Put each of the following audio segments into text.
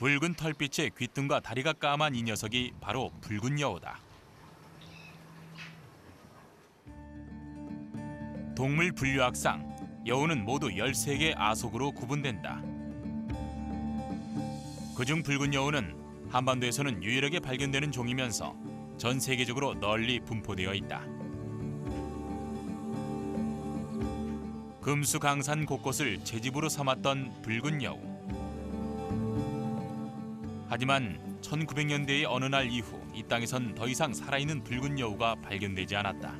붉은 털빛에 귓등과 다리가 까만 이 녀석이 바로 붉은 여우다. 동물 분류학상, 여우는 모두 13개의 아속으로 구분된다. 그중 붉은 여우는 한반도에서는 유일하게 발견되는 종이면서 전 세계적으로 널리 분포되어 있다. 금수강산 곳곳을 채집으로 삼았던 붉은 여우. 하지만 1900년대의 어느 날 이후 이 땅에선 더 이상 살아있는 붉은 여우가 발견되지 않았다.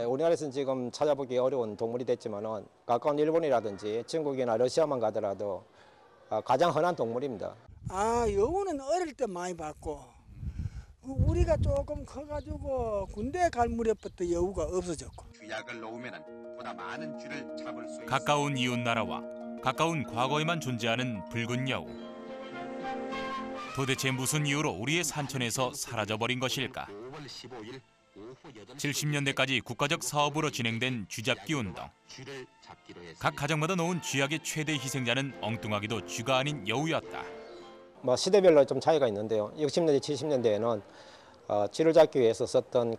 우리나라에서는 지금 찾아보기 어려운 동물이 됐지만 가까운 일본이라든지 중국이나 러시아만 가더라도 가장 흔한 동물입니다. 여우는 어릴 때 많이 봤고 우리가 조금 커가지고 군대 갈 무렵부터 여우가 없어졌고. 쥐약을 놓으면 보다 많은 쥐를 잡을 수 있습니다. 가까운 이웃 나라와 가까운 과거에만 존재하는 붉은 여우. 도대체 무슨 이유로 우리의 산천에서 사라져버린 것일까? 70년대까지 국가적 사업으로 진행된 쥐잡기 운동. 각 가정마다 놓은 쥐약의 최대 희생자는 엉뚱하게도 쥐가 아닌 여우였다. 시대별로 좀 차이가 있는데요. 60년대, 70년대에는 쥐를 잡기 위해서 썼던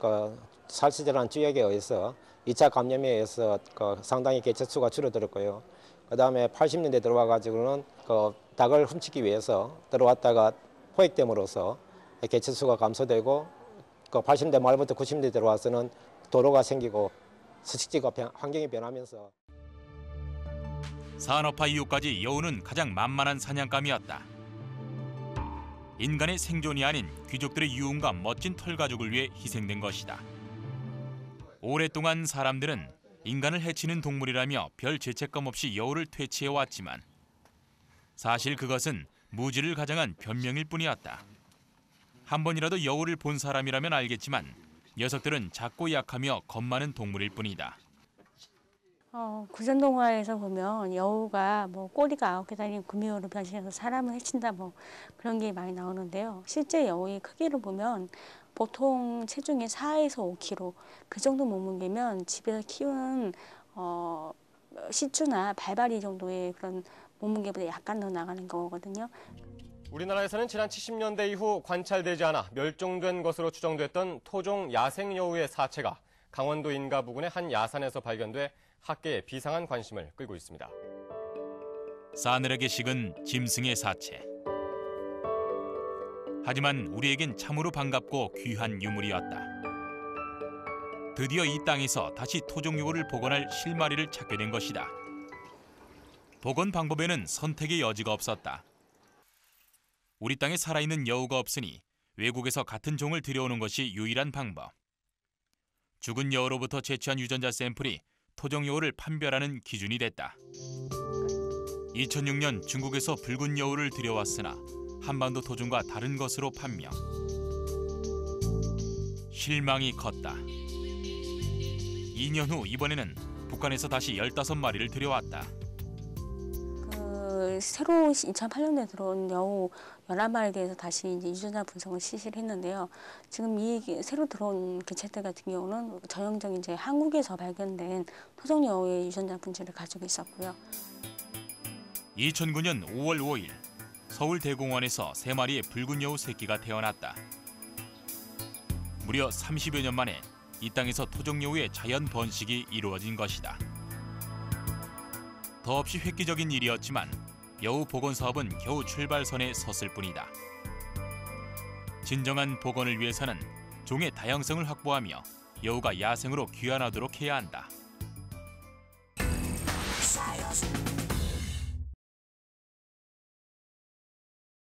살수질환 쥐약에 의해서 2차 감염에 의해서 상당히 개체수가 줄어들었고요. 그다음에 80년대 들어와가지고는 닭을 훔치기 위해서 들어왔다가 포획됨으로써 개체수가 감소되고 80년대 말부터 90년대 들어와서는 도로가 생기고 서식지가 환경이 변하면서 산업화 이후까지 여우는 가장 만만한 사냥감이었다. 인간의 생존이 아닌 귀족들의 유흥과 멋진 털가죽을 위해 희생된 것이다. 오랫동안 사람들은 인간을 해치는 동물이라며 별 죄책감 없이 여우를 퇴치해왔지만 사실 그것은 무지를 가장한 변명일 뿐이었다. 한 번이라도 여우를 본 사람이라면 알겠지만 녀석들은 작고 약하며 겁 많은 동물일 뿐이다. 구전 동화에서 보면 여우가 꼬리가 9개 달린 구미호로 변신해서 사람을 해친다 그런 게 많이 나오는데요. 실제 여우의 크기를 보면 보통 체중이 4에서 5kg 그 정도 몸무게면 집에서 키우는 시추나 발바리 정도의 그런 몸무게보다 약간 더 나가는 거거든요. 우리나라에서는 지난 70년대 이후 관찰되지 않아 멸종된 것으로 추정됐던 토종 야생여우의 사체가 강원도 인가 부근의 한 야산에서 발견돼 학계에 비상한 관심을 끌고 있습니다. 싸늘하게 식은 짐승의 사체. 하지만 우리에겐 참으로 반갑고 귀한 유물이었다. 드디어 이 땅에서 다시 토종여우를 복원할 실마리를 찾게 된 것이다. 복원 방법에는 선택의 여지가 없었다. 우리 땅에 살아있는 여우가 없으니 외국에서 같은 종을 들여오는 것이 유일한 방법. 죽은 여우로부터 채취한 유전자 샘플이 토종여우를 판별하는 기준이 됐다. 2006년 중국에서 붉은 여우를 들여왔으나 한반도 토종과 다른 것으로 판명. 실망이 컸다. 2년 후 이번에는 북한에서 다시 15마리를 들여왔다. 새로 2008년에 들어온 여우 11마리에 대해서 다시 이제 유전자 분석을 실시를 했는데요. 지금 이 새로 들어온 개체들 같은 경우는 전형적인 이제 한국에서 발견된 토종 여우의 유전자 분지를 가지고 있었고요. 2009년 5월 5일 서울 대공원에서 3마리의 붉은 여우 새끼가 태어났다. 무려 30여 년 만에 이 땅에서 토종 여우의 자연 번식이 이루어진 것이다. 더없이 획기적인 일이었지만 여우 복원 사업은 겨우 출발선에 섰을 뿐이다. 진정한 복원을 위해서는 종의 다양성을 확보하며 여우가 야생으로 귀환하도록 해야 한다.